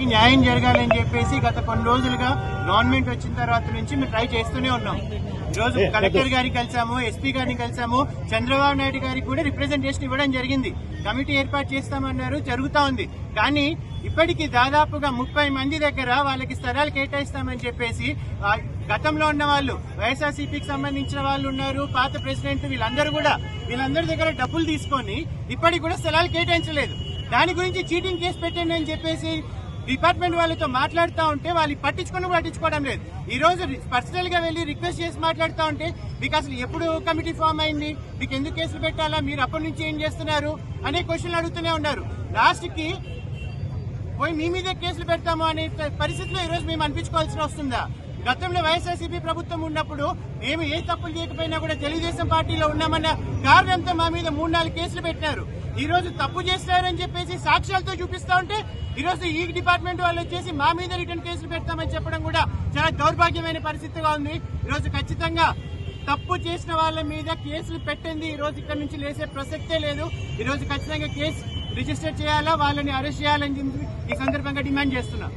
న్యాయం జరగాలని చెప్పేసి గత కొన్ని రోజులుగా గవర్నమెంట్ వచ్చిన తర్వాత నుంచి మేము ట్రై చేస్తూనే ఉన్నాం. ఈరోజు కలెక్టర్ గారిని కలిసాము, ఎస్పీ గారిని కలిసాము, చంద్రబాబు నాయుడు గారికి కూడా రిప్రజెంటేషన్ ఇవ్వడం జరిగింది. కమిటీ ఏర్పాటు చేస్తామన్నారు, జరుగుతా ఉంది. కానీ ఇప్పటికీ దాదాపుగా 30 మంది దగ్గర వాళ్ళకి స్థలాలు కేటాయిస్తామని చెప్పేసి గతంలో ఉన్న వాళ్ళు వైఎస్ఆర్సీపీకి సంబంధించిన వాళ్ళు ఉన్నారు, పాత ప్రెసిడెంట్ వీళ్ళందరి దగ్గర డబ్బులు తీసుకొని ఇప్పటికి కూడా స్థలాలు కేటాయించలేదు. దాని గురించి చీటింగ్ కేసు పెట్టండి అని చెప్పేసి డిపార్ట్మెంట్ వాళ్ళతో మాట్లాడుతూ ఉంటే వాళ్ళు పట్టించుకోవడం లేదు. ఈ రోజు పర్సనల్ గా వెళ్లి రిక్వెస్ట్ చేసి మాట్లాడుతూ ఉంటే మీకు అసలు ఎప్పుడు కమిటీ ఫామ్ అయింది, మీకు ఎందుకు కేసులు పెట్టాలా, మీరు అప్పటి నుంచి ఏం చేస్తున్నారు అనే క్వశ్చన్లు అడుగుతూనే ఉన్నారు. లాస్ట్ కి పోయి మీ మీదే కేసులు పెడతాము అనే పరిస్థితిలో ఈ రోజు మేము అనిపించుకోవాల్సి వస్తుందా? గతంలో వైఎస్ఆర్సీపీ ప్రభుత్వం ఉన్నప్పుడు మేము ఏ తప్పులు చేయకపోయినా కూడా తెలుగుదేశం పార్టీలో ఉన్నామన్న కారణంతో మా మీద 3-4 కేసులు పెట్టినారు. ఈ రోజు తప్పు చేస్తున్నారని చెప్పేసి సాక్ష్యాలతో చూపిస్తా ఉంటే ఈ రోజు ఈ డిపార్ట్మెంట్ వాళ్ళు వచ్చేసి మా మీద రిటర్న్ కేసులు పెడతామని చెప్పడం కూడా చాలా దౌర్భాగ్యమైన పరిస్థితిగా ఉంది. ఈ రోజు ఖచ్చితంగా తప్పు చేసిన వాళ్ళ మీద కేసులు పెట్టింది ఈ రోజు ఇక్కడ నుంచి లేసే ప్రసక్తే లేదు. ఈ రోజు ఖచ్చితంగా కేసు రిజిస్టర్ చేయాలా, వాళ్ళని అరెస్ట్ చేయాలని ఈ సందర్భంగా డిమాండ్ చేస్తున్నా.